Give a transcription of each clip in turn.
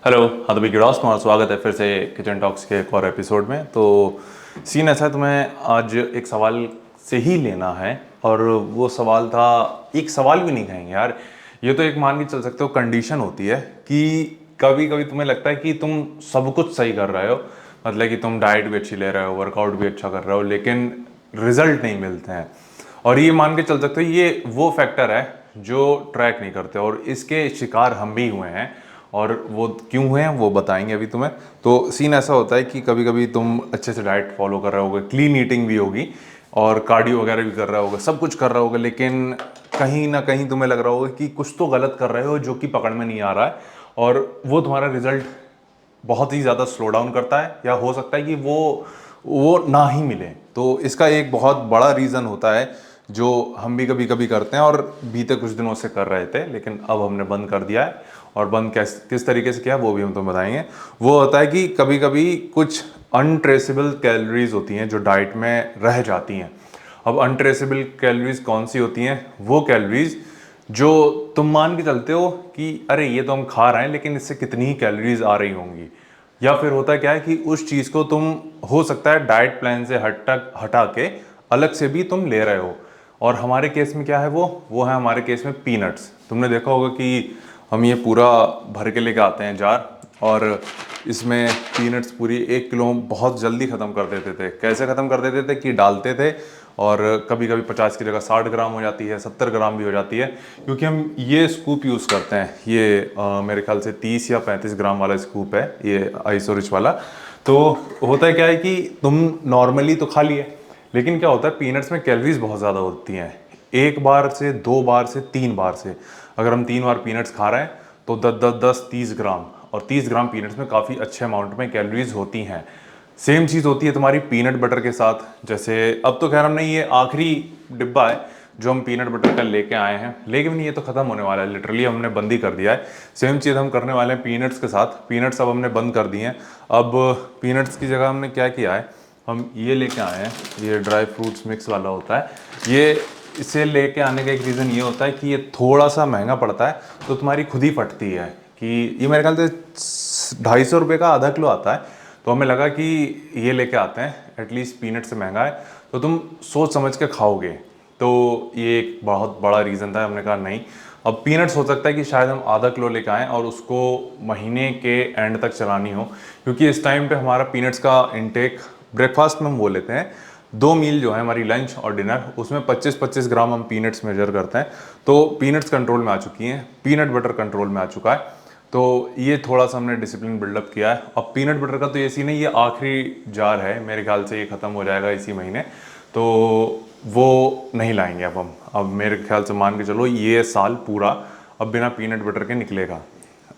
Hello. हाँ तो बिगड़ास तुम्हारा स्वागत है फिर से किचन टॉक्स के एक और एपिसोड में। तो सीन ऐसा है, तुम्हें आज एक सवाल से ही लेना है। और वो सवाल था, एक सवाल भी नहीं कहेंगे यार, ये तो एक मान के चल सकते हो कंडीशन होती है कि कभी कभी तुम्हें लगता है कि तुम सब कुछ सही कर रहे हो, मतलब कि तुम डाइट भी अच्छी ले रहे हो, वर्कआउट भी अच्छा कर रहे हो, लेकिन रिजल्ट नहीं मिलते हैं। और ये मान के चल सकते हो ये वो फैक्टर है जो ट्रैक नहीं करते, और इसके शिकार हम भी हुए हैं। और वो क्यों हुए हैं वो बताएंगे अभी तुम्हें। तो सीन ऐसा होता है कि कभी कभी तुम अच्छे से डाइट फॉलो कर रहे होगे, क्लीन ईटिंग भी होगी और कार्डियो वगैरह भी कर रहे होगे, सब कुछ कर रहे होगे, लेकिन कहीं ना कहीं तुम्हें लग रहा होगा कि कुछ तो गलत कर रहे हो जो कि पकड़ में नहीं आ रहा है, और वो तुम्हारा रिजल्ट बहुत ही ज़्यादा स्लो डाउन करता है, या हो सकता है कि वो ना ही मिले। तो इसका एक बहुत बड़ा रीज़न होता है जो हम भी कभी कभी करते हैं, और बीते कुछ दिनों से कर रहे थे, लेकिन अब हमने बंद कर दिया है। और बंद किस तरीके से किया वो भी हम तुम्हें बताएंगे। वो होता है कि कभी कभी कुछ अनट्रेसेबल कैलोरीज होती हैं जो डाइट में रह जाती हैं। अब अनट्रेसेबल कैलोरीज कौन सी होती हैं? वो कैलोरीज जो तुम मान के चलते हो कि अरे ये तो हम खा रहे हैं, लेकिन इससे कितनी ही कैलोरीज आ रही होंगी। या फिर होता क्या है कि उस चीज़ को तुम, हो सकता है डाइट प्लान से हटा के अलग से भी तुम ले रहे हो। और हमारे केस में क्या है, वो है हमारे केस में पीनट्स। तुमने देखा होगा कि हम ये पूरा भर के लेके आते हैं जार, और इसमें पीनट्स पूरी 1 किलो बहुत जल्दी ख़त्म कर देते थे। कैसे ख़त्म कर देते थे कि डालते थे, और कभी कभी 50 की जगह 60 ग्राम हो जाती है, 70 ग्राम भी हो जाती है, क्योंकि हम ये स्कूप यूज़ करते हैं। ये मेरे ख्याल से 30 या 35 ग्राम वाला स्कूप है, ये आइसोरिच वाला। तो होता है क्या है कि तुम नॉर्मली तो खा लिए, लेकिन क्या होता है पीनट्स में कैलोरीज बहुत ज़्यादा होती हैं। एक बार से, 2 बार से, 3 बार से, अगर हम 3 बार पीनट्स खा रहे हैं तो 10 10 10 30 ग्राम, और 30 ग्राम पीनट्स में काफ़ी अच्छे अमाउंट में कैलोरीज होती हैं। सेम चीज़ होती है तुम्हारी पीनट बटर के साथ। जैसे अब तो खैर हमने ये आखिरी डिब्बा है जो हम पीनट बटर का लेके आए हैं, लेकिन नहीं, ये तो ख़त्म होने वाला है, लिटरली हमने बंद ही कर दिया है। सेम चीज़ हम करने वाले हैं पीनट्स के साथ। पीनट्स अब हमने बंद कर दिए हैं। अब पीनट्स की जगह हमने क्या किया है, हम ये लेके आए हैं, ये ड्राई फ्रूट्स मिक्स वाला होता है ये। इसे लेके आने का एक रीज़न ये होता है कि ये थोड़ा सा महंगा पड़ता है, तो तुम्हारी खुद ही फटती है कि ये मेरे ख्याल से 250 रुपये का आधा किलो आता है। तो हमें लगा कि ये लेके आते हैं, एटलीस्ट पीनट से महंगा है तो तुम सोच समझ के खाओगे। तो ये एक बहुत बड़ा रीज़न था, हमने कहा नहीं। अब पीनट्स हो सकता है कि शायद हम आधा किलो लेके आएँ और उसको महीने के एंड तक चलानी हो, क्योंकि इस टाइम पे हमारा पीनट्स का इनटेक, ब्रेकफास्ट में हम वो लेते हैं, 2 मील जो है हमारी लंच और डिनर, उसमें 25-25 ग्राम हम पीनट्स मेजर करते हैं। तो पीनट्स कंट्रोल में आ चुकी हैं, पीनट बटर कंट्रोल में आ चुका है। तो ये थोड़ा सा हमने डिसिप्लिन बिल्डअप किया है। अब पीनट बटर का तो ये सीन है, ये आखिरी जार है मेरे ख्याल से, ये ख़त्म हो जाएगा इसी महीने। तो वो नहीं लाएंगे अब हम। अब मेरे ख्याल से मान के चलो ये साल पूरा अब बिना पीनट बटर के निकलेगा।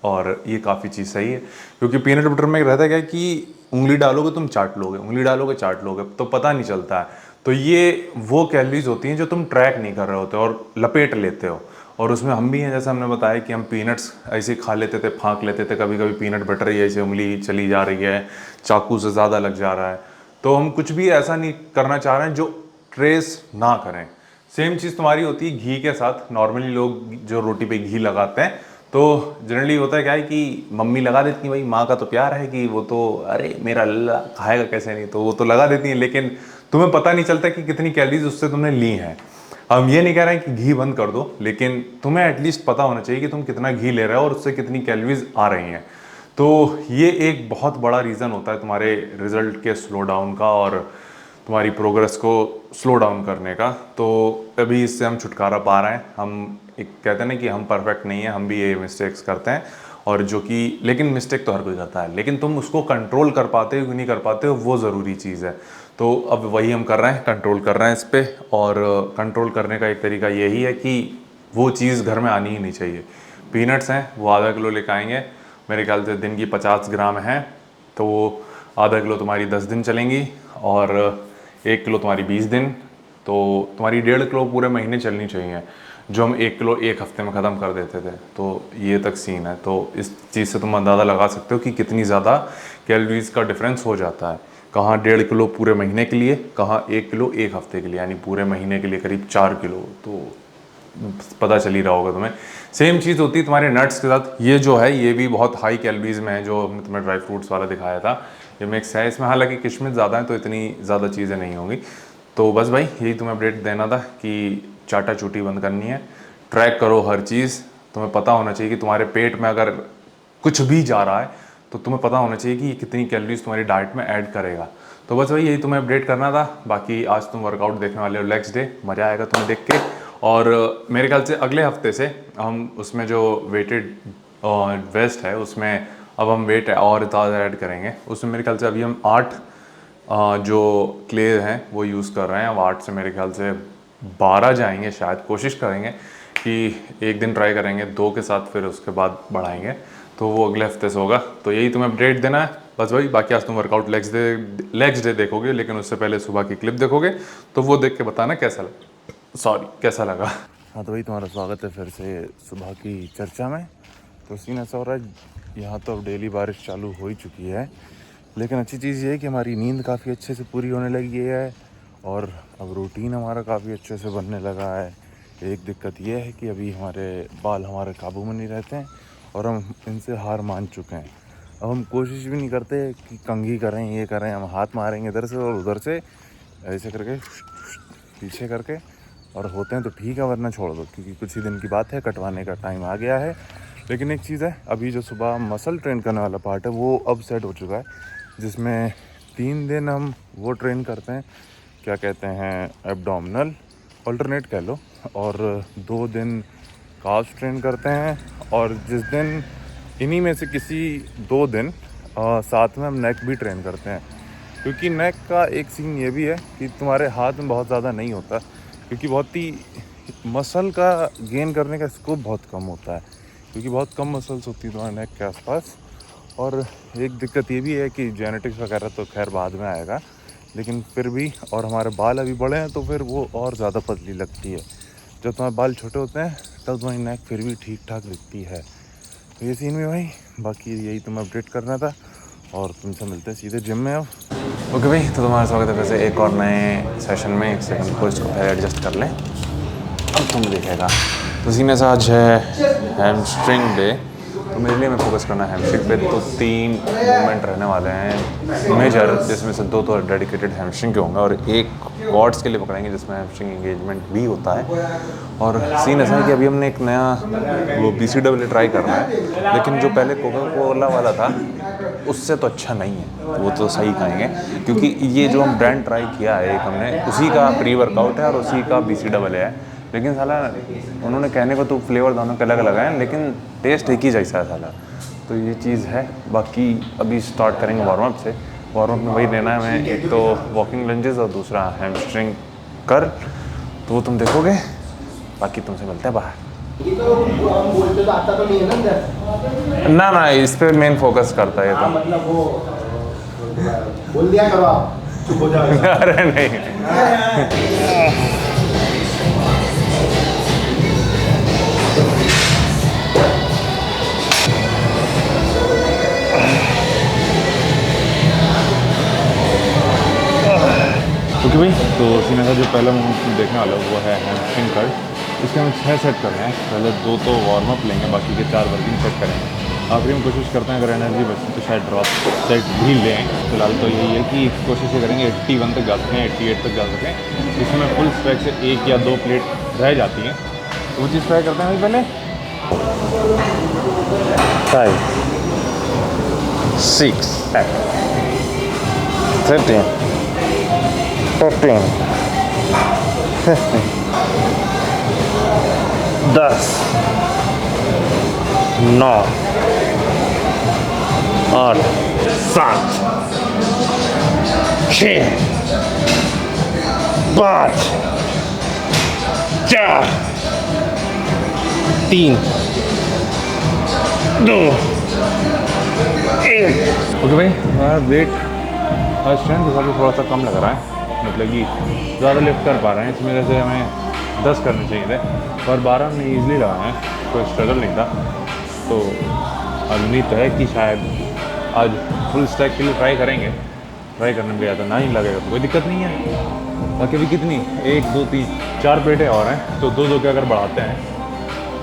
और ये काफ़ी चीज़ सही है, क्योंकि पीनट बटर में रहता क्या है कि उंगली डालोगे तुम चाट लोगे, उंगली डालोगे चाट लोगे, तो पता नहीं चलता है। तो ये वो कैलोरीज होती हैं जो तुम ट्रैक नहीं कर रहे होते और लपेट लेते हो। और उसमें हम भी हैं, जैसे हमने बताया कि हम पीनट्स ऐसे खा लेते थे, फाँक लेते थे, कभी कभी पीनट बटर ही ऐसे उंगली चली जा रही है, चाकू से ज़्यादा लग जा रहा है। तो हम कुछ भी ऐसा नहीं करना चाह रहे हैं जो ट्रेस ना करें। सेम चीज़ तुम्हारी होती है घी के साथ। नॉर्मली लोग जो रोटी पे घी लगाते हैं, तो जनरली होता है क्या है कि मम्मी लगा देती है, भाई माँ का तो प्यार है कि वो तो अरे मेरा लल्ला खाएगा कैसे नहीं, तो वो तो लगा देती हैं, लेकिन तुम्हें पता नहीं चलता कि कितनी कैलोरीज उससे तुमने ली हैं। हम ये नहीं कह रहे हैं कि घी बंद कर दो, लेकिन तुम्हें एटलीस्ट पता होना चाहिए कि तुम कितना घी ले रहे हो और उससे कितनी कैलोरीज आ रही हैं। तो ये एक बहुत बड़ा रीज़न होता है तुम्हारे रिजल्ट के स्लो डाउन का, और तुम्हारी प्रोग्रेस को स्लो डाउन करने का। तो अभी इससे हम छुटकारा पा रहे हैं। हम एक कहते हैं ना कि हम परफेक्ट नहीं है, हम भी ये मिस्टेक्स करते हैं, और जो कि, लेकिन मिस्टेक तो हर कोई करता है, लेकिन तुम उसको कंट्रोल कर पाते हो कि नहीं कर पाते हो, वो ज़रूरी चीज़ है। तो अब वही हम कर रहे हैं, कंट्रोल कर रहे हैं इस पर। और कंट्रोल करने का एक तरीका यही है कि वो चीज़ घर में आनी ही नहीं चाहिए। पीनट्स हैं वो आधा किलो लेकर आएंगे, मेरे ख्याल से दिन की 50 ग्राम है, तो वो आधा किलो तुम्हारी 10 दिन चलेंगी, और 1 किलो तुम्हारी 20 दिन, तो तुम्हारी 1.5 किलो पूरे महीने चलनी चाहिए, जो हम 1 किलो 1 हफ्ते में ख़त्म कर देते थे। तो ये तक सीन है। तो इस चीज़ से तुम अंदाज़ा लगा सकते हो कि कितनी ज़्यादा कैलोरीज़ का डिफरेंस हो जाता है। कहाँ 1.5 किलो पूरे महीने के लिए, कहाँ 1 किलो 1 हफ्ते के लिए, यानी पूरे महीने के लिए करीब 4 किलो। तो पता चल ही रहा होगा तुम्हें। सेम चीज़ होती है तुम्हारे नट्स के साथ। ये जो है ये भी बहुत हाई कैलोरीज में है, जो हमने तुम्हें ड्राई फ्रूट्स वाला दिखाया था, ये मिक्स है। इसमें हालांकि किशमिश ज़्यादा है तो इतनी ज़्यादा चीज़ें नहीं होंगी। तो बस भाई यही तुम्हें अपडेट देना था कि चाटा चूटी बंद करनी है, ट्रैक करो हर चीज़। तुम्हें पता होना चाहिए कि तुम्हारे पेट में अगर कुछ भी जा रहा है तो तुम्हें पता होना चाहिए कि ये कितनी कैलोरीज तुम्हारी डाइट में ऐड करेगा। तो बस भाई यही तुम्हें अपडेट करना था। बाकी आज तुम वर्कआउट देखने वाले हो लेग्स डे, मज़ा आएगा तुम्हें देख के। और मेरे ख्याल से अगले हफ्ते से हम उसमें जो वेटेड वेस्ट है उसमें अब हम वेट और ज़्यादा ऐड करेंगे। उसमें मेरे ख्याल से अभी हम 8 जो क्ले हैं वो यूज़ कर रहे हैं। अब 8 से मेरे ख्याल से 12 जाएंगे शायद, कोशिश करेंगे कि एक दिन ट्राई करेंगे 2 के साथ, फिर उसके बाद बढ़ाएंगे। तो वो अगले हफ्ते से होगा। तो यही तुम्हें अपडेट देना है बस भाई। बाकी आज तुम वर्कआउट लेग्स डे देखोगे, लेकिन उससे पहले सुबह की क्लिप देखोगे, तो वो देख के बताना कैसा लगा। हाँ तो भाई तुम्हारा स्वागत है फिर से सुबह की चर्चा में। तो सीन ऐसा हो रहा है, यहाँ तो अब डेली बारिश चालू हो ही चुकी है, लेकिन अच्छी चीज़ ये है कि हमारी नींद काफ़ी अच्छे से पूरी होने लगी है और अब रूटीन हमारा काफ़ी अच्छे से बनने लगा है। एक दिक्कत ये है कि अभी हमारे बाल हमारे काबू में नहीं रहते हैं और हम इनसे हार मान चुके हैं। अब हम कोशिश भी नहीं करते कि कंघी करें, ये करें, हम हाथ मारेंगे इधर से और उधर से ऐसे करके पीछे करके, और होते हैं तो ठीक है, वरना छोड़ दो, क्योंकि कुछ ही दिन की बात है, कटवाने का टाइम आ गया है। लेकिन एक चीज़ है, अभी जो सुबह मसल ट्रेन करने वाला पार्ट है वो अब सेट हो चुका है, जिसमें 3 दिन हम वो ट्रेन करते हैं, क्या कहते हैं, एब्डोमिनल अल्टरनेट कह लो, और 2 दिन काफ्स ट्रेन करते हैं। और जिस दिन इन्हीं में से किसी 2 दिन साथ में हम नेक भी ट्रेन करते हैं, क्योंकि नेक का एक सीन ये भी है कि तुम्हारे हाथ में बहुत ज़्यादा नहीं होता, क्योंकि बहुत ही मसल का गेन करने का स्कोप बहुत कम होता है, क्योंकि बहुत कम मसल्स होती है तुम्हारे नेक के आसपास। और एक दिक्कत ये भी है कि जेनेटिक्स वगैरह तो खैर बाद में आएगा, लेकिन फिर भी, और हमारे बाल अभी बड़े हैं तो फिर वो और ज़्यादा पतली लगती है। जब तुम्हारे बाल छोटे होते हैं तब तुम्हारी नेक फिर भी ठीक ठाक दिखती है। तो ये सीन में भाई, बाकी यही तुम्हें अपडेट करना था और तुमसे मिलते हैं सीधे जिम में अब। ओके भाई, तो तुम्हारा स्वागत है फिर से एक और नए सेशन में। एक सेकंड को इसको पहले एडजस्ट कर लें, अब तुम दिखेगा। तो सीने से आज है हैमस्ट्रिंग डे, तो मेरे लिए मैं फोकस करना है हैमस्ट्रिंग पे। तो 3 मूवमेंट रहने वाले हैं मेजर, जिसमें से 2 तो डेडिकेटेड हैमस्ट्रिंग के होंगे और 1 क्वाड्स के लिए पकड़ेंगे, जिसमें हैमस्ट्रिंग एंगेजमेंट भी होता है। और सीन ऐसा है कि अभी हमने एक नया वो BCAA ट्राई करना है, लेकिन जो पहले कोका कोला वाला था उससे तो अच्छा नहीं है, वो तो सही खाएंगे, क्योंकि ये जो हम ब्रांड ट्राई किया है एक हमने, उसी का प्री वर्कआउट है और उसी का BCAA है। लेकिन साला उन्होंने कहने को तो फ्लेवर दोनों के अलग अलग हैं, लेकिन टेस्ट एक ही जैसा है साला। तो ये चीज़ है। बाकी अभी स्टार्ट करेंगे वार्म अप से। वार्म अप में वही लेना है हमें, एक तो वॉकिंग लंजेस और दूसरा हैमस्ट्रिंग कर्ल, तो वो तुम देखोगे। बाकी तुमसे मिलते हैं बाहर। ना इस पे मेन फोकस करता है ये तो। मतलब वो बोल दिया करो, आप चुप हो जाओ। अरे नहीं। ओके भाई, तो सीने का जो पहला मूवमेंट देखने वाला है वो है हैमस्ट्रिंग कर्ल। इसके हम 6 सेट कर रहे हैं। पहले 2 तो वार्म अप लेंगे, बाकी के 4 वर्किंग सेट करेंगे। आखिरी में कोशिश करते हैं अगर एनर्जी बचती तो शायद ड्रॉप सेट भी लें। फिलहाल तो यही है कि कोशिश ये करेंगे 81 तक जा सकें, 88 तक जा सकें। इसमें फुल स्ट्रेच से 1 या 2 प्लेट रह जाती हैं, तो वो चीज़ ट्राई करते हैं भाई। पहले 5 6 13 15 15 10 9 8 7 6 5 4 3 2 1। ओके भाई, हमारा वेट आज स्ट्रेंथ के हिसाब से थोड़ा सा कम लग रहा है, मतलब कि ज़्यादा लिफ्ट कर पा रहे हैं। इसमें जैसे हमें 10 करने चाहिए थे और 12 हमने ईजिली लगाए हैं, कोई स्ट्रगल नहीं था। तो अब उम्मीद तो है कि शायद आज फुल स्टैक के लिए ट्राई करेंगे। ट्राई करने में ज़्यादा ना ही लगेगा तो कोई दिक्कत नहीं है। बाकी अभी कितनी 1 2 3 4 प्लेटें और हैं, तो 2 2 के अगर बढ़ाते हैं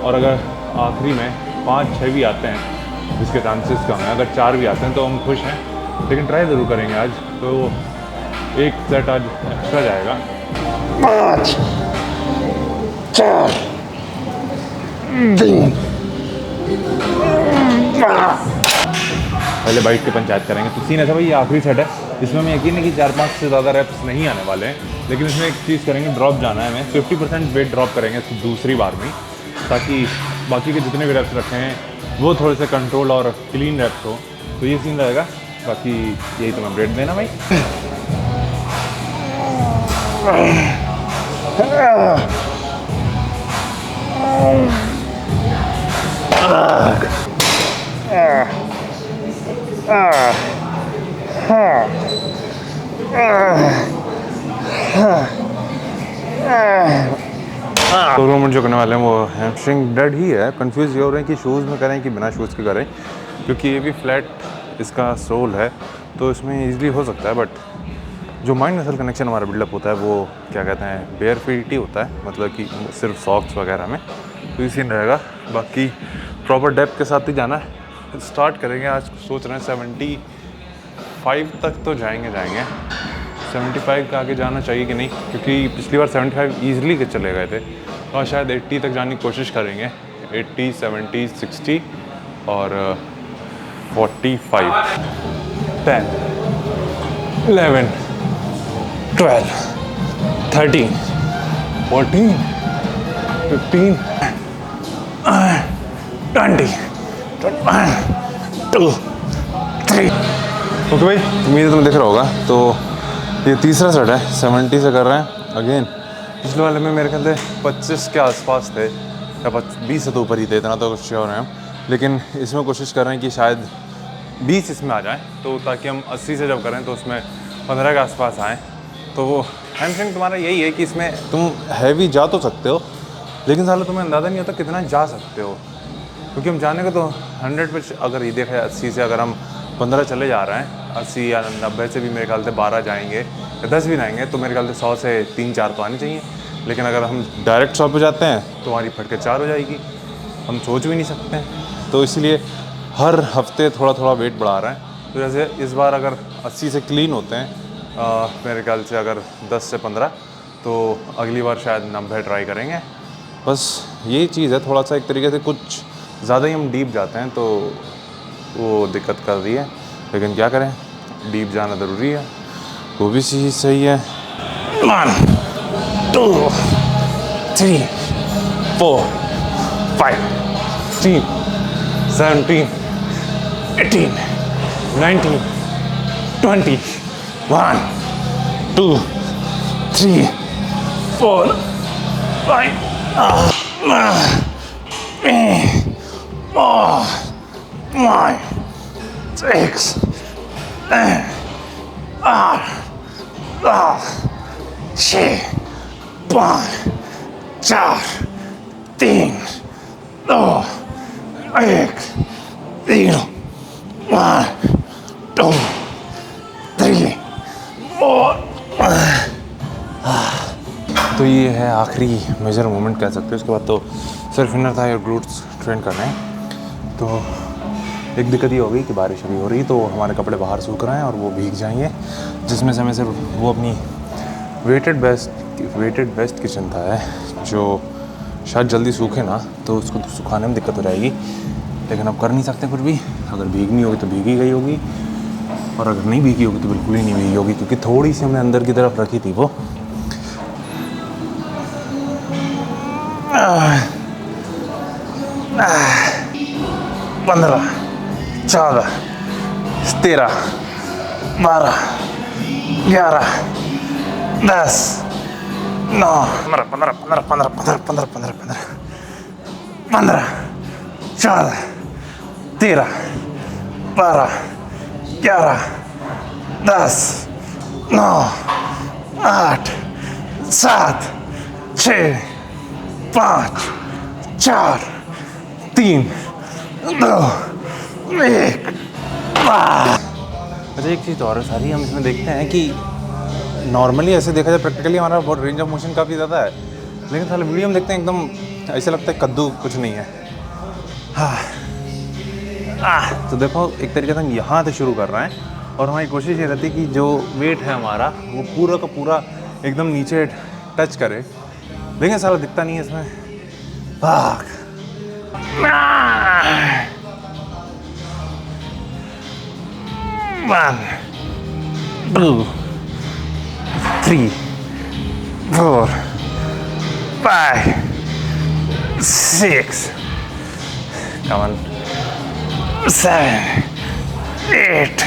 और अगर आखिरी में 5 6 भी आते हैं जिसके चांसेस कम है, अगर 4 भी आते हैं तो हम खुश हैं, लेकिन ट्राई ज़रूर करेंगे आज। तो एक सेट आज एक्स्ट्रा जाएगा। 5 4 3 पहले बाइट के पंचायत करेंगे। तो सीन ऐसा भाई, ये आखिरी सेट है, इसमें हमें यकीन है कि 4-5 से ज़्यादा रेप्स नहीं आने वाले हैं, लेकिन इसमें एक चीज़ करेंगे, ड्रॉप जाना है हमें। 50% वेट ड्रॉप करेंगे दूसरी बार में, ताकि बाकी के जितने भी रेप्स रखे हैं वो थोड़े से कंट्रोल और क्लीन रेप्स हो। तो ये सीन रहेगा। बाकी यही तुम्हें ब्रेड देना भाई। तो मूवमेंट जो करने वाले हैं वो हैमस्ट्रिंग डेड ही है। कंफ्यूज ये हो रहे हैं कि शूज़ में करें कि बिना शूज़ के करें, क्योंकि ये भी फ्लैट इसका सोल है, तो इसमें इजीली हो सकता है। बट जो माइंड मसल कनेक्शन हमारा बिल्डअप होता है वो क्या कहते हैं, बेयर फीट ही होता है, मतलब कि सिर्फ सॉक्स वगैरह में। तो ये सीन रहेगा। बाकी प्रॉपर डेप्थ के साथ ही जाना है। स्टार्ट करेंगे आज, सोच रहे हैं 75 तक तो जाएंगे 75 का आगे जाना चाहिए कि नहीं, क्योंकि पिछली बार 75 ईजिली के चले गए थे, और शायद 80 तक जाने की कोशिश करेंगे। 80 70 60 और 45 10 11 12 13 14 15 20 2 3। ओके भाई, उम्मीद है तुम्हें दिख रहा होगा। तो ये तीसरा सेट है, 70 से कर रहे हैं अगेन। पिछले वाले में मेरे ख्याल से 25 के आसपास थे, या 20 से तो ऊपर ही थे, इतना तो श्योर हैं हम। लेकिन इसमें कोशिश कर रहे हैं कि शायद 20 इसमें आ जाए, तो ताकि हम 80 से जब करें तो उसमें 15 के आसपास आएँ। तो वो हैमस्ट्रिंग तुम्हारा यही है कि इसमें तुम हैवी जा तो सकते हो, लेकिन साला तुम्हें अंदाज़ा नहीं होता कितना जा सकते हो, क्योंकि हम जाने को तो 100 पे, अगर ये देखा है 80 से अगर हम 15 चले जा रहे हैं, 80 या 90 से भी मेरे ख्याल से 12 जाएंगे या 10 भी जाएंगे, तो मेरे ख्याल से 100 से 3-4 तो आनी चाहिए। लेकिन अगर हम डायरेक्ट 100 पे जाते हैं तो हमारी फट के 4 हो जाएगी, हम सोच भी नहीं सकते हैं। तो इसलिए हर हफ्ते थोड़ा थोड़ा वेट बढ़ा रहे हैं। तो जैसे इस बार अगर 80 से क्लीन होते हैं मेरे ख्याल से, अगर 10 से 15, तो अगली बार शायद 90 ट्राई करेंगे। बस यही चीज़ है, थोड़ा सा एक तरीके से कुछ ज़्यादा ही हम डीप जाते हैं तो वो दिक्कत कर रही है, लेकिन क्या करें, डीप जाना ज़रूरी है, वो भी चीज़ सही है। 1 2 3 4 5 16 17 18 19 20 1 2 3 4 5 9 6 8 6 5 4 3 2 1 0 1 2 3 4। तो ये है आखिरी मेजर मोमेंट कह सकते हो। इसके बाद तो सिर्फ इनर थाई और ग्लूट्स ट्रेन करना है। तो एक दिक्कत ये हो गई कि बारिश अभी हो रही, तो हमारे कपड़े बाहर सूख रहे हैं और वो भीग जाएंगे, जिसमें से हमें सिर्फ वो अपनी वेटेड वेस्ट की चिंता है, जो शायद जल्दी सूखे ना, तो उसको सुखाने में दिक्कत हो जाएगी। लेकिन अब कर नहीं सकते कुछ भी, अगर भीगनी होगी तो भीगी गई होगी, और अगर नहीं भीगी होगी तो बिल्कुल ही नहीं भीगी होगी, क्योंकि थोड़ी सी हमने अंदर की तरफ रखी थी वो। 15 14 13 12 11 10 9 15 15 15 15 15 15 15 15 14 13 12 11 10 9 8 7 6 5 4 3 2 1। अच्छा, एक चीज़ और है सारी, हम इसमें देखते हैं कि नॉर्मली ऐसे देखा जाए प्रैक्टिकली हमारा बहुत रेंज ऑफ मोशन काफ़ी ज़्यादा है, लेकिन साले वीडियो में देखते हैं एकदम ऐसे लगता है कद्दू कुछ नहीं है। हाँ तो देखो एक तरीके से हम यहाँ से शुरू कर रहे हैं और हमारी कोशिश ये रहती है कि जो वेट है हमारा वो पूरा का पूरा एकदम नीचे टच करे, लेकिन साला दिखता नहीं है इसमें। भाग 1 2 3 4 5 6 come on 7 8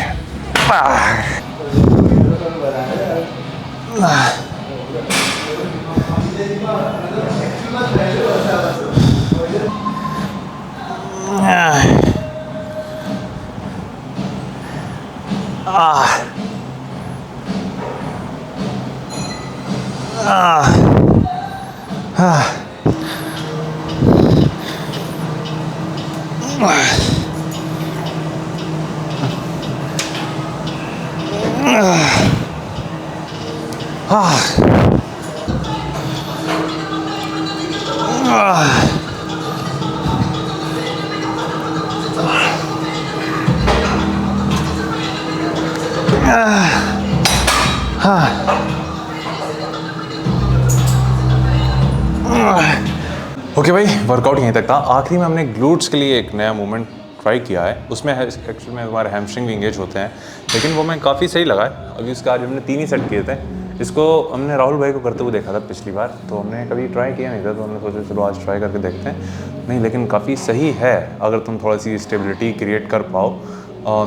ओके भाई, वर्कआउट यहीं तक था। आखिरी में हमने ग्लूट्स के लिए एक नया मूवमेंट ट्राई किया है, उसमें एक्चुअली में हमारे हैमस्ट्रिंग भी इंगेज होते हैं, लेकिन वो मैं काफ़ी सही लगा है। अभी उसका आज हमने 3 ही सेट किए थे। इसको हमने राहुल भाई को करते हुए देखा था पिछली बार, तो हमने कभी ट्राई किया नहीं था, तो हमने सोचा चलो आज ट्राई करके देखते हैं। नहीं, लेकिन काफ़ी सही है अगर तुम थोड़ा सी स्टेबिलिटी क्रिएट कर पाओ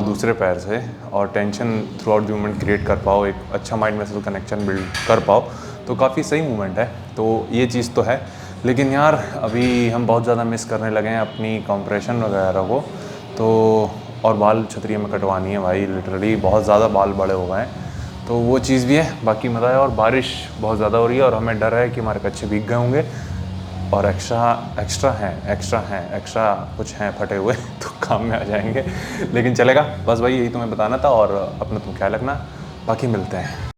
दूसरे पैर से और tension through out the movement create कर पाओ, एक अच्छा माइंड मसल कनेक्शन बिल्ड कर पाओ, तो काफ़ी सही मूवमेंट है। तो ये चीज़ तो है, लेकिन यार अभी हम बहुत ज़्यादा मिस करने लगे हैं अपनी कंप्रेशन वगैरह को, तो और बाल छतरी में कटवानी है भाई, लिटरली बहुत ज़्यादा बाल बड़े हो गए हैं, तो वो चीज़ भी है। बाकी मज़ा है, और बारिश बहुत ज़्यादा हो रही है और हमें डर है कि हमारे कच्चे भीग गए होंगे और एक्स्ट्रा कुछ हैं फटे हुए तो काम में आ जाएंगे, लेकिन चलेगा। बस भाई यही तुम्हें बताना था, और अपना तुम ख्याल रखना, बाकी मिलते हैं।